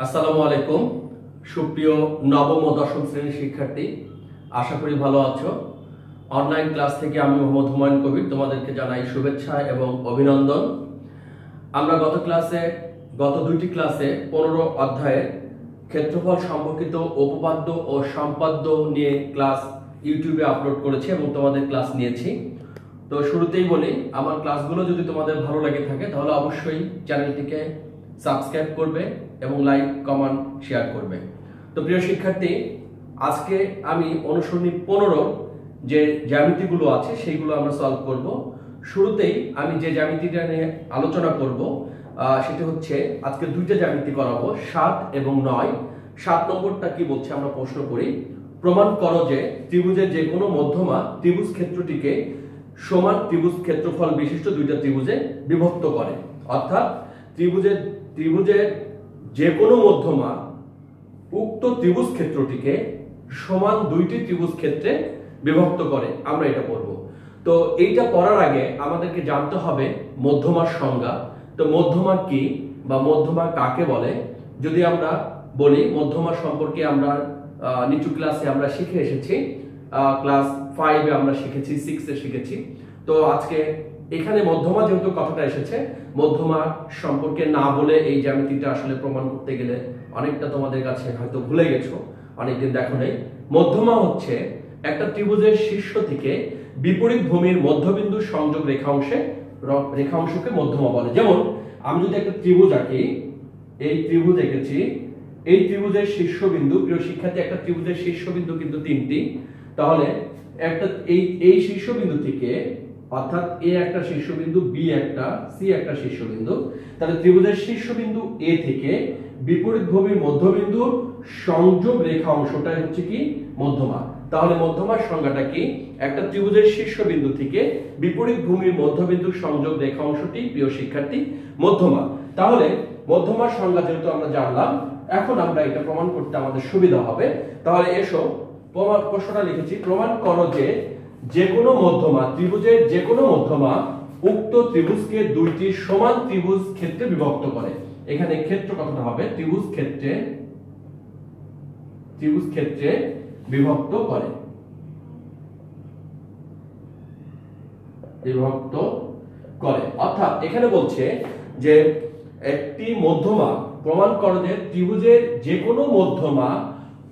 আসসালামু আলাইকুম সুপ্রিয় নবম ও দশম শ্রেণীর শিক্ষার্থী, আশা করি ভালো আছো। অনলাইন ক্লাস থেকে আমি মোহাম্মদ হুমায়ুন কবির তোমাদেরকে জানাই শুভেচ্ছা এবং অভিনন্দন। আমরা গত দুইটি ক্লাসে 15 অধ্যায়ের ক্ষেত্রফল সম্পর্কিত উপপাদ্য ও সম্পাদ্য নিয়ে ক্লাস ইউটিউবে আপলোড করেছি এবং তোমাদের ক্লাস নিয়েছি। তো শুরুতেই বলি, আমার ক্লাসগুলো যদি তোমাদের ভালো লাগে থাকে তাহলে অবশ্যই চ্যানেলটিকে সাবস্ক্রাইব করবে এবং লাইক কমেন্ট শেয়ার করবে। তো প্রিয় শিক্ষার্থী, আজকে আমি অনুসরণী 15 যে জ্যামিতিগুলো আছে সেইগুলো আমরা সলভ করব। শুরুতেই আমি যে জ্যামিতিটা নিয়ে আলোচনা করব সেটা হচ্ছে আজকে দুইটা জ্যামিতি করাবো, 7 এবং 9। 7 নম্বরটা কি বলছে আমরা প্রশ্ন করি, প্রমাণ করো যে ত্রিভুজের যে কোনো মধ্যমা ত্রিভুজ ক্ষেত্রটিকে সমান ত্রিভুজ ক্ষেত্রফল বিশিষ্ট দুইটা ত্রিভুজে বিভক্ত করে। অর্থাৎ ত্রিভুজের যে কোনো মধ্যমা উক্ত ত্রিভুজ ক্ষেত্রটিকে সমান দুইটি ত্রিভুজ ক্ষেত্রে বিভক্ত করে, আমরা এটা পড়ব। তো এইটা পড়ার আগে আমাদেরকে জানতে হবে মধ্যমার সংজ্ঞা। তো মধ্যমা কি বা মধ্যমা কাকে বলে যদি আমরা বলি, মধ্যমা সম্পর্কে আমরা নিচু ক্লাসে আমরা শিখে এসেছি, ক্লাস 5 এ আমরা শিখেছি, 6 এ শিখেছি। তো আজকে এখানে মধ্যমা যেহেতু কথাটা এসেছে, মধ্যমা সম্পর্কে না বলে এই জ্যামিতিটা আসলে প্রমাণ করতে গেলে অনেকটা তোমাদের কাছে হয়তো ভুলে গেছো, অনেকদিন দেখো নেই। মধ্যমা হচ্ছে একটা ত্রিভুজের শীর্ষ থেকে বিপরীত ভূমির মধ্যবিন্দু সংযোগ রেখাংশকে মধ্যমা বলে। যেমন আমি যদি একটা ত্রিভুজ আঁকি, এই ত্রিভুজ এঁকেছি, এই ত্রিভুজের শীর্ষবিন্দু, প্রিয় শিক্ষার্থী, একটা ত্রিভুজের শীর্ষবিন্দু কিন্তু 3টি। তাহলে একটা এই শীর্ষবিন্দু থেকে, অর্থাৎ এ একটা শীর্ষবিন্দু, বি একটা, সি একটা শীর্ষবিন্দু, তাহলে ত্রিভুজের শীর্ষবিন্দু এ থেকে বিপরীত ভূমির মধ্যবিন্দু সংযোগ রেখা অংশটাই হচ্ছে কি মধ্যমা। তাহলে মধ্যমার সংজ্ঞাটা কি, একটা ত্রিভুজের শীর্ষবিন্দু থেকে বিপরীত ভূমির মধ্যবিন্দু সংযোগ রেখা অংশটি প্রিয় শিক্ষার্থী মধ্যমা। তাহলে মধ্যমার সংজ্ঞা যেহেতু আমরা জানলাম, এখন আমরা এটা প্রমাণ করতে আমাদের সুবিধা হবে। তাহলে এসো প্রশ্নটা লিখেছি, প্রমাণ করো যে যে কোনো মধ্যমা, ত্রিভুজের যে কোনো মধ্যমা উক্ত ত্রিভুজকে দুইটি সমান ত্রিভুজ ক্ষেত্রে বিভক্ত করে। এখানে ক্ষেত্র কথাটা হবে ত্রিভুজ ক্ষেত্রে বিভক্ত করে, অর্থাৎ এখানে বলছে যে একটি মধ্যমা প্রমাণ করো যে ত্রিভুজের যে কোনো মধ্যমা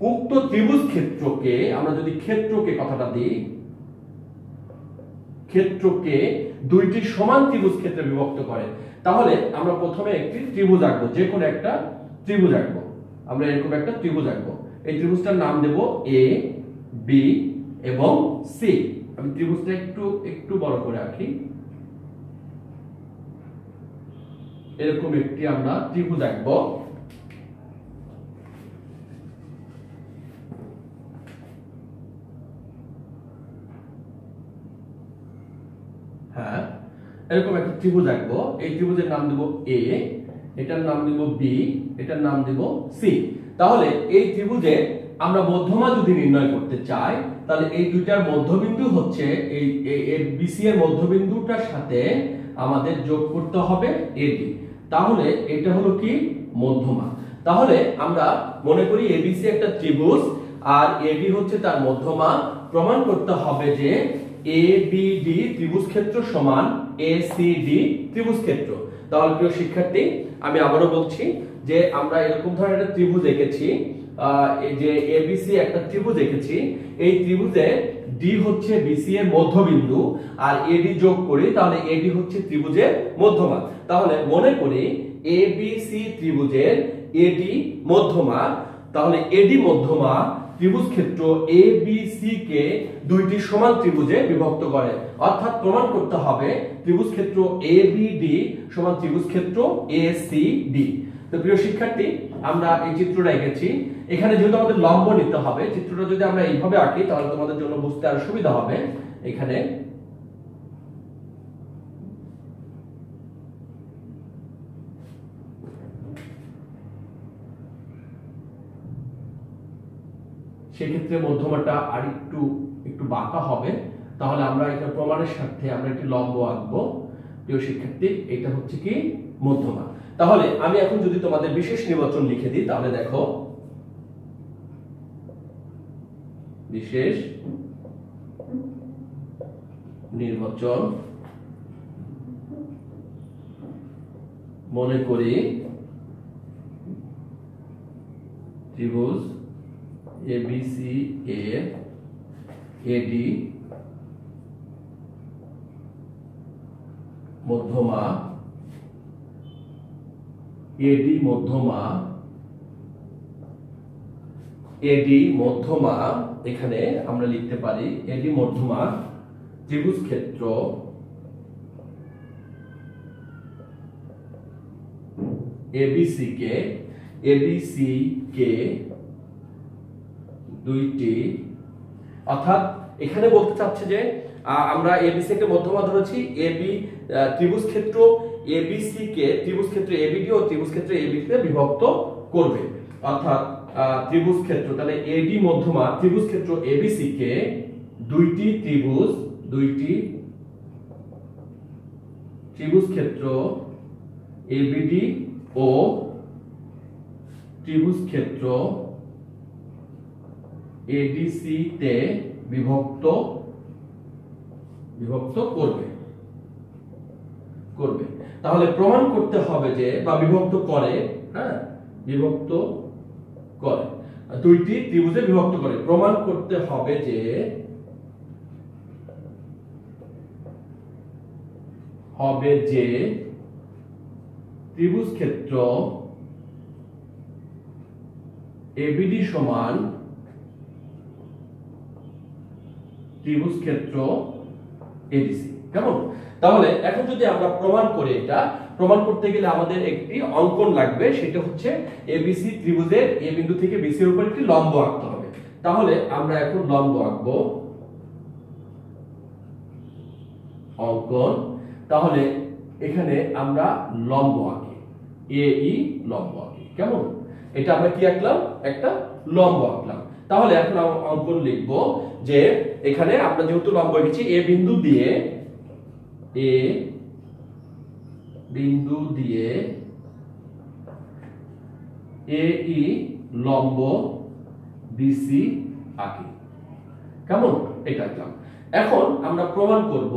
উক্ত ত্রিভুজ ক্ষেত্রকে, আমরা যদি ক্ষেত্রকে কথাটা দিই, ক্ষেত্রকে দুইটি সমান ত্রিভুজ ক্ষেত্রে বিভক্ত করে। তাহলে আমরা প্রথমে একটি ত্রিভুজ আঁকবো, যে কোনো একটা ত্রিভুজ আঁকবো। আমরা এরকম একটা ত্রিভুজ আঁকবো, এই ত্রিভুজটার নাম দেব এ, বি এবং সি। আমি ত্রিভুজটা একটু বড় করে আঁকি, এরকম একটি আমরা ত্রিভুজ আঁকবো। হ্যাঁ, এরকম একটা ত্রিভুজ আঁকবো। এই ত্রিভুজের নাম দেব এ, এটার নাম দেব বি, এটার নাম দেব সি। তাহলে এই ত্রিভুজে আমরা মধ্যমা যদি নির্ণয় করতে চাই, তাহলে এই দুইটার মধ্যবিন্দু হচ্ছে এই বিসি এর মধ্যবিন্দুটার সাথে আমাদের যোগ করতে হবে এডি। তাহলে এটা হলো কি মধ্যমা। তাহলে আমরা মনে করি এবিসি একটা ত্রিভুজ আর এবি হচ্ছে তার মধ্যমা। প্রমাণ করতে হবে যে এবিডি ত্রিভুজ ক্ষেত্র সমান এসিডি ত্রিভুজ ক্ষেত্র। তাহলে প্রিয় শিক্ষার্থী, আমি আবারও বলছি যে আমরা এরকম ধরনের একটা ত্রিভুজ এঁকেছি, এই যে এবিসি একটা ত্রিভুজ এঁকেছি, এই ত্রিভুজে ডি হচ্ছে বিসি এর মধ্যবিন্দু আর এডি যোগ করি, তাহলে এডি হচ্ছে ত্রিভুজের মধ্যমা। তাহলে মনে করি এবিসি ত্রিভুজের এডি মধ্যমা। তাহলে এডি মধ্যমা ত্রিভুজ ক্ষেত্র এবিসি কে দুইটি সমান ত্রিভুজে বিভক্ত করে। অর্থাৎ প্রমাণ করতে হবে ত্রিভুজ ক্ষেত্র এবিডি সমান ত্রিভুজ ক্ষেত্র এসিডি। তো প্রিয় শিক্ষার্থী, আমরা এই চিত্রটা এঁকেছি। এখানে যেহেতু আমাদের লম্ব নিতে হবে, চিত্রটা যদি আমরা এইভাবে আঁকি তাহলে তোমাদের জন্য বুঝতে আরো সুবিধা হবে। এখানে সেক্ষেত্রে মধ্যমাটা আর একটু বাঁকা হবে। তাহলে আমরা এটা প্রমাণের সাথে আমরা একটি লম্ব আঁকবো। প্রিয় শিক্ষার্থী, এটা হচ্ছে কি মধ্যমা। তাহলে আমি এখন যদি তোমাদের বিশেষ নির্বাচন লিখে দিই, তাহলে দেখো বিশেষ নির্বাচন মনে করি ত্রিভুজ এবিসি এর এডি মধ্যমা এখানে আমরা লিখতে পারি এডি মধ্যমা ত্রিভুজ ক্ষেত্র এবিসি কে দুইটি, অর্থাৎ এখানে বলতে চাচ্ছে যে আমরা এবিসি কে মধ্যমা ধরেছি, এবি ত্রিভুজ ক্ষেত্র এবিসি কে ত্রিভুজ ক্ষেত্র এবিডি ও ত্রিভুজ ক্ষেত্র এবিডি তে বিভক্ত করবে। অর্থাৎ ত্রিভুজ ক্ষেত্র তাহলে এডি মধ্যমা ত্রিভুজ ক্ষেত্র এবিসি কে দুইটি ত্রিভুজ ক্ষেত্র এবিডি ও ত্রিভুজ ক্ষেত্র এডিসি তে বিভক্ত করবে। তাহলে প্রমাণ করতে হবে যে বা বিভক্ত করে, হ্যাঁ বিভক্ত করে, দুইটি ত্রিভুজে বিভক্ত করে। প্রমাণ করতে হবে যে ত্রিভুজ ক্ষেত্র এবিডি সমান ত্রিভুজ ক্ষেত্র এডিসি। কেমন? তাহলে এখন যদি আমরা প্রমাণ করি, এটা প্রমাণ করতে গেলে আমাদের একটি অঙ্কন লাগবে, সেটা হচ্ছে এবিসি ত্রিভুজের এ বিন্দু থেকে বিসি এর উপর একটি লম্ব আঁকতে হবে। তাহলে আমরা এখন লম্ব আঁকবো, অঙ্কন। তাহলে এখানে আমরা লম্ব আঁকি, এই লম্ব আঁকি। কেমন? এটা আমরা কি আঁকলাম? একটা লম্ব আঁকলাম। তাহলে এখন আমরা অঙ্কন লিখব যে এখানে আমরা যেহেতু লম্ব এঁকেছি, এ বিন্দু দিয়ে এই লম্ব বিসি আঁকি। কেমন? এটা আঁকলাম। এখন আমরা প্রমাণ করব,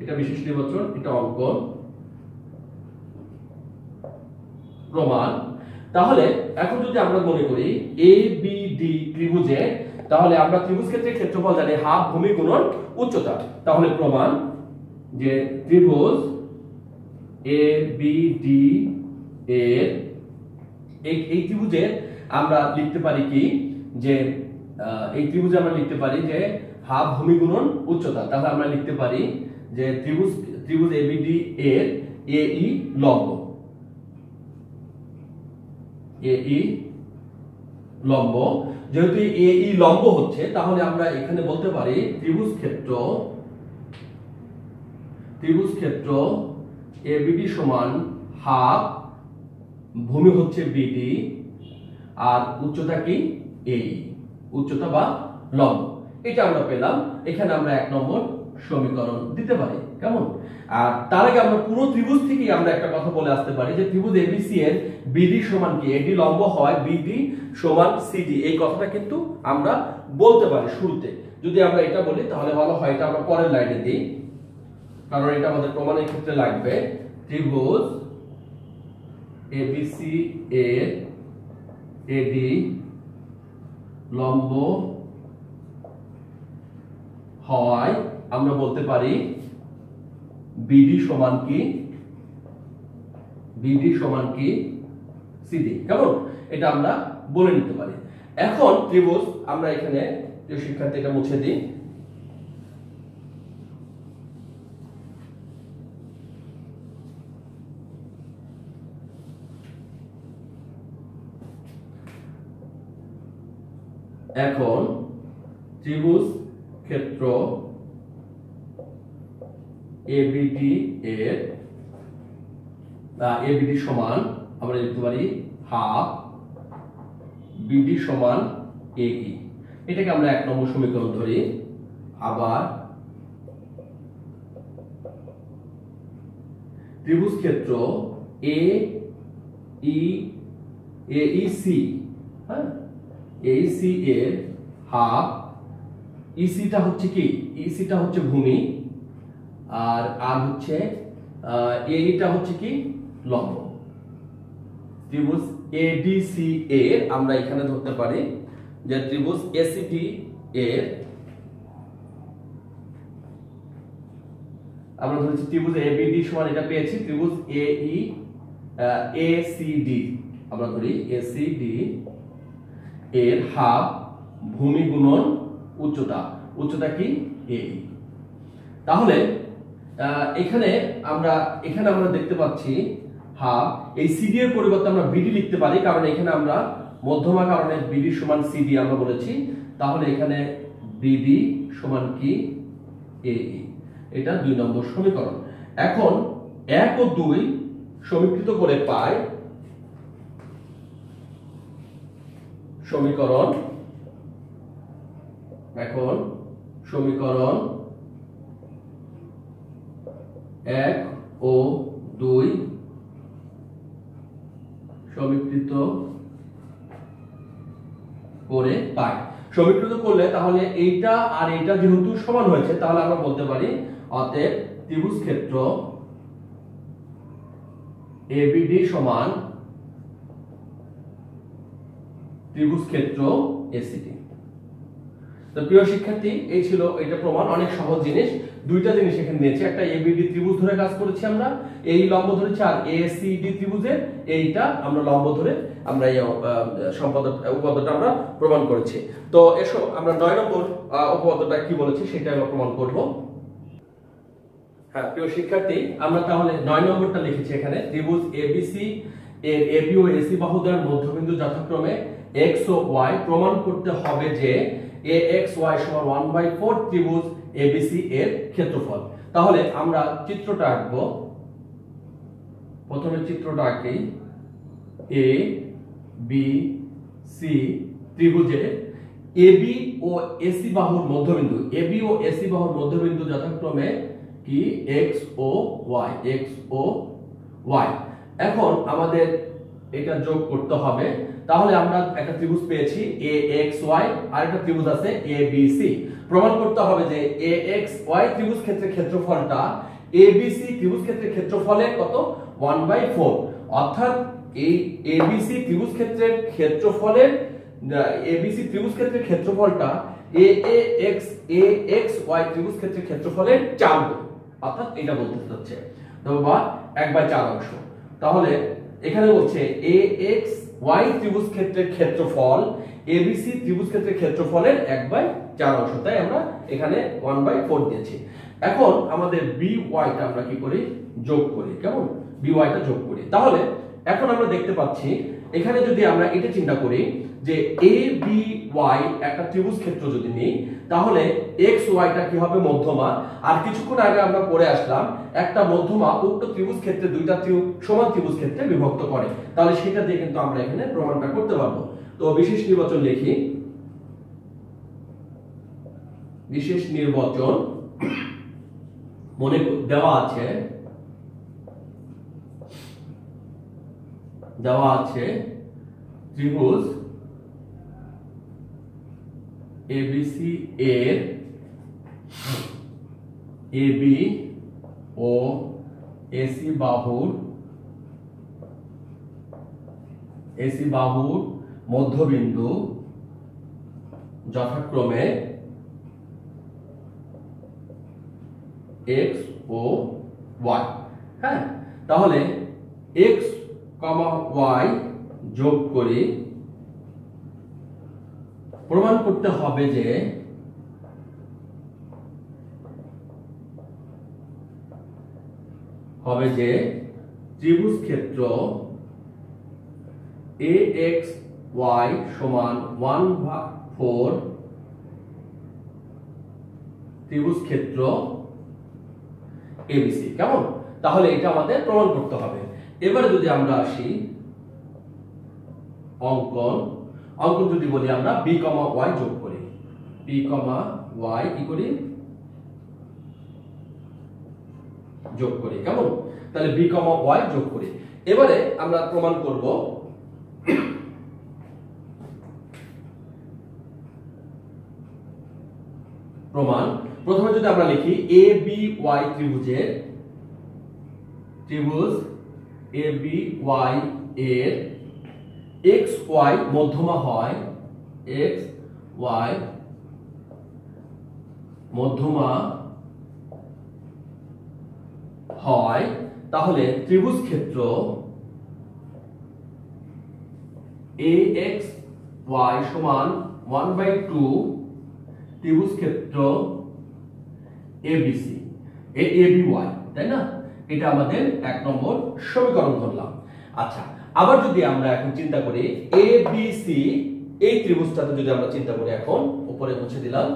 এটা বিশেষ নির্বাচন, এটা অঙ্কন, প্রমাণ। তাহলে এখন যদি আমরা মনে করি এবিডি ত্রিভুজে, তাহলে আমরা ত্রিভুজ ক্ষেত্রের ক্ষেত্রফল জানি হাফ ভূমি গুণন উচ্চতা। তাহলে প্রমাণ যে ত্রিভুজ এবিডি এর এই ত্রিভুজে আমরা লিখতে পারি কি, যে এই ত্রিভুজে আমরা লিখতে পারি যে হাফ ভূমি গুণন উচ্চতা। তাহলে আমরা লিখতে পারি যে ত্রিভুজ এবিডি এর এই লম্ব, যেহেতু এই লম্ব হচ্ছে, তাহলে আমরা এখানে বলতে পারি ত্রিভুজ ক্ষেত্র এবিডি সমান হাফ, ভূমি হচ্ছে বিডি, আর উচ্চতা কি এই উচ্চতা বা লম্ব। এটা আমরা পেলাম। এখানে আমরা 1 নম্বর সমীকরণ দিতে পারি। কেমন? আর তার আগে আমরা পুরো ত্রিভুজ থেকে আমরা একটা কথা বলে আসতে পারি যে ত্রিভুজ এবিসি এর বিডি সমান কি, এডি লম্ব হয় বিডি সমান সিডি। এই কথাটা কিন্তু আমরা বলতে পারি শুরুতে। যদি আমরা এটা বলি তাহলে ভালো হয়। এটা আমরা পরের লাইনে দিই, কারণ এটা আমাদের প্রমাণের ক্ষেত্রে লাগবে। ত্রিভুজ এবিসি এর এডি লম্ব হয়, আমরা বলতে পারি বিডি সমান কি সিডি। কেমন? এটা আমরা বলে নিতে পারি। এখন ত্রিভুজ, আমরা এখানে যে শিক্ষার্থী এটা মুছে দিই। এখন ত্রিভুজ ক্ষেত্র এবিডি এর এবিডি সমান আমরা লিখতে পারি হাফ বিডি সমান এই। এটাকে আমরা 1 নম্বর সমীকরণ ধরি। আবার ত্রিভুজ ক্ষেত্র এ ই সি, হ্যাঁ, এইসি এর হাফ, ইসিটা হচ্ছে কি, ইসিটা হচ্ছে ভূমি, আর হচ্ছে এইটা হচ্ছে কি লম্ব। ত্রিভুজ এডিসি এর আমরা এখানে ধরতে পারি যে ত্রিভুজ এসিডি এর, আমরা ধরেছি ত্রিভুজ এবিডি সমান এটা পেয়েছি, ত্রিভুজ এসিডি আমরা ধরি এসিডি এর হাফ ভূমি গুণন উচ্চতা, উচ্চতা কি এ। তাহলে এখানে আমরা দেখতে পাচ্ছি হাফ, এই সিডি এর পরিবর্তে আমরা বিডি লিখতে পারি, কারণ এখানে আমরা মধ্যমা কারণে বিডি সমান সিডি আমরা বলেছি। তাহলে এখানে বিডি সমান কি এ, এটা 2 নম্বর সমীকরণ। এখন 1 ও 2 সমীকৃত করে পাই সমীকরণ, এখন সমীকরণ 1 ও 2 সমীকৃত করে পাই। সমীকৃত করলে তাহলে এইটা আর এইটা যেহেতু সমান হয়েছে, তাহলে আমরা বলতে পারি অতএব ত্রিভুজ ক্ষেত্র এবিডি সমান ত্রিভুজ ক্ষেত্র এসিডি। তো প্রিয় শিক্ষার্থী, এই ছিল এটা প্রমাণ, অনেক সহজ জিনিস। দুইটা জিনিস এখানে নিয়েছি, একটা এবিডি ত্রিভুজ ধরে কাজ করেছি আমরা, এই লম্ব ধরেছি, আর এসিডি ত্রিভুজের এইটা আমরা লম্ব ধরে আমরা এই উপপাদ্যটা আমরা প্রমাণ করেছি। তো এসো আমরা 9 নম্বর উপপাদ্যটা কি বলেছে সেটা আমরা প্রমাণ করব। হ্যাঁ প্রিয় শিক্ষার্থী, আমরা তাহলে 9 নম্বরটা লিখেছি এখানে, ত্রিভুজ এবিসি এর এবি ও এসি বাহুদ্বয়ের মধ্যবিন্দু যথাক্রমে x ও y, প্রমাণ করতে হবে যে axy সমান 1/4 ত্রিভুজ এবিসি এর ক্ষেত্রফল। তাহলে আমরা চিত্রটা আঁকবো, প্রথমে চিত্রটা আঁকি, এ বি সি ত্রিভুজের এবি ও এসি বাহুর মধ্যবিন্দু, এবি ও এসি বাহুর মধ্যবিন্দু যথাক্রমে কি x ও y, x ও y। এখন আমাদের এটা যোগ করতে হবে। তাহলে আমরা একটা ত্রিভুজ পেয়েছি AXY, আর একটা ত্রিভুজ আছে ABC। প্রমাণ করতে হবে যে AXY ত্রিভুজ ক্ষেত্রের ক্ষেত্রফলটা ABC ত্রিভুজ ক্ষেত্রের ক্ষেত্রফলের কত 1/4, অর্থাৎ এই ABC ত্রিভুজ ক্ষেত্রের ক্ষেত্রফলের ক্ষেত্রফলটা AXY ত্রিভুজ ক্ষেত্রের ক্ষেত্রফলের 4 গুণ, অর্থাৎ এটা বলতে চাচ্ছে বা 1/4 অংশ। তাহলে এখানে বলছে AXY ত্রিভুজ ক্ষেত্রের ক্ষেত্রফল ABC ত্রিভুজ ক্ষেত্রের ক্ষেত্রফলের 1/4 অংশ, তাই আমরা এখানে 1/4 দিয়েছি। এখন আমাদের BY টা আমরা কি করি, যোগ করি, কেমন, BY টা যোগ করি। তাহলে এখন আমরা দেখতে পাচ্ছি এখানে যদি আমরা এটা চিন্তা করি যে ABY একটা ত্রিভুজ ক্ষেত্র যদি নিই, তাহলে XY টা কি হবে, মধ্যমা। আর কিছুক্ষণ আগে আমরা পড়ে আসলাম একটা মধ্যমা উক্ত ত্রিভুজ ক্ষেত্রে দুইটা সমান ত্রিভুজ ক্ষেত্রে বিভক্ত করে, তাহলে সেটা দিয়ে কিন্তু আমরা এখানে প্রমাণটা করতে পারবো। তো বিশেষ নির্বাচন লিখি, বিশেষ নির্বাচন মনে দেওয়া আছে ত্রিভুজ ABC এর AB ও AC বাহুর মধ্যবিন্দু যথাক্রমে x ও y। হ্যাঁ, তাহলে x, y যোগ করি, প্রমাণ করতে হবে যে ত্রিভুজ ক্ষেত্র AXY সমান 1/4 ত্রিভুজ ক্ষেত্র ABC, কেমন। তাহলে এটা আমাদের প্রমাণ করতে হবে। এবারে যদি আমরা আসি অঙ্কন যদি বলি আমরা B, Y যোগ করি, B, Y কি করি, যোগ করি, কেমন? তাহলে b, y যোগ করি। এবারে আমরা প্রমাণ করব প্রমাণ। প্রথমে যদি আমরা লিখি ABY ত্রিভুজ ABY এর XY মধ্যমা হয়, XY মধ্যমা হয়, তাহলে ত্রিভুজ ক্ষেত্র AXY সমান 1/2 ত্রিভুজ ক্ষেত্র ABC ABY, তাই না? এটা আমাদের 1 নম্বর সমীকরণ ধরলাম। আচ্ছা, আবার যদি আমরা এখন চিন্তা করি ABC এই ত্রিভুজটাতে যদি আমরা চিন্তা করি, এখন উপরে মুছে দিলাম,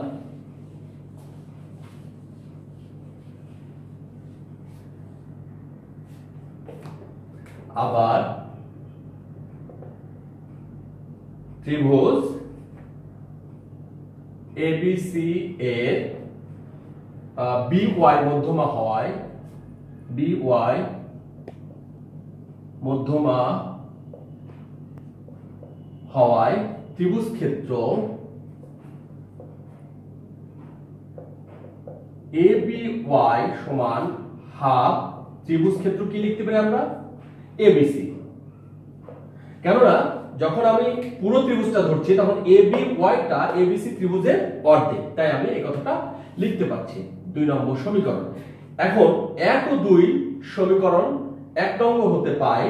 আবার ত্রিভুজ ABC এর BY মধ্যমা হয়, BY মধ্যমা হওয়ায় ত্রিভুজ ক্ষেত্র ABY সমান হাফ ত্রিভুজ ক্ষেত্র কি লিখতে পারি আমরা? ABC। কেননা যখন আমি পুরো ত্রিভুজটা ধরছি তখন ABY টা ABC ত্রিভুজের অর্ধেক, তাই আমি এই কথাটা লিখতে পারছি। 2 নম্বর সমীকরণ। এখন 1 ও 2 সমীকরণ 1 নং হতে পায়,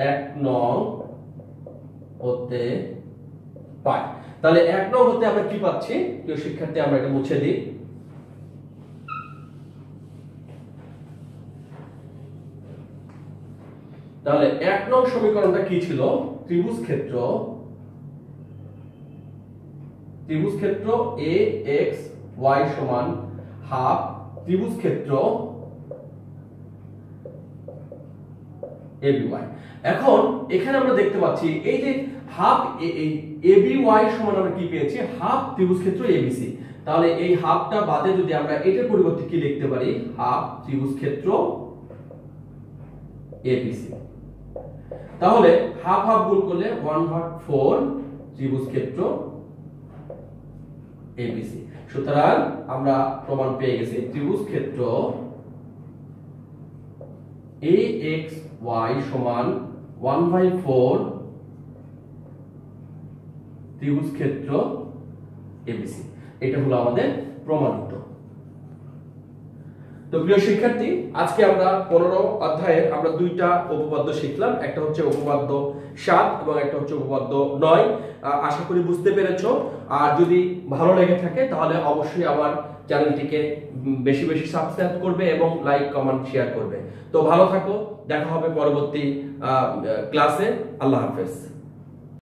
1 নং হতে পায়। তাহলে 1 নং হতে আমরা কি পাচ্ছি? প্রিয় শিক্ষার্থী, আমরা এটা মুছে দিই। তাহলে 1 নং সমীকরণটা কি ছিল? ত্রিভুজ ক্ষেত্র AXY সমান হাফ ত্রিভুজ ক্ষেত্র ABY। এখন এখানে আমরা দেখতে পাচ্ছি এই যে হাফ ABY সমান আমরা কি পেয়েছি? হাফ ত্রিভুজ ক্ষেত্র ABC। তাহলে এই হাফটা বাদে যদি আমরা এটার পরিবর্তে কি লিখতে পারি? হাফ ত্রিভুজ ক্ষেত্র ABC। তাহলে হাফ হাফ গুণ করলে 1/4 ত্রিভুজ ক্ষেত্র ABC। সুতরাং আমরা প্রমাণ পেয়ে গেছি ত্রিভুজ ক্ষেত্র AXY সমান 1/4 ত্রিভুজ ক্ষেত্র ABC। এটা হলো আমাদের প্রমাণিত। তো প্রিয় শিক্ষার্থী, আজকে আমরা 15 অধ্যায়ের আমরা 2টা উপপাদ্য শিখলাম। একটা হচ্ছে উপপাদ্য 7 এবং একটা হচ্ছে উপপাদ্য 9। আশা করি বুঝতে পেরেছো। আর যদি ভালো লেগে থাকে তাহলে অবশ্যই আমার চ্যানেলটিকে বেশি বেশি সাবস্ক্রাইব করবে এবং লাইক, কমেন্ট, শেয়ার করবে। তো ভালো থাকো, দেখা হবে পরবর্তী ক্লাসে। আল্লাহ হাফেজ।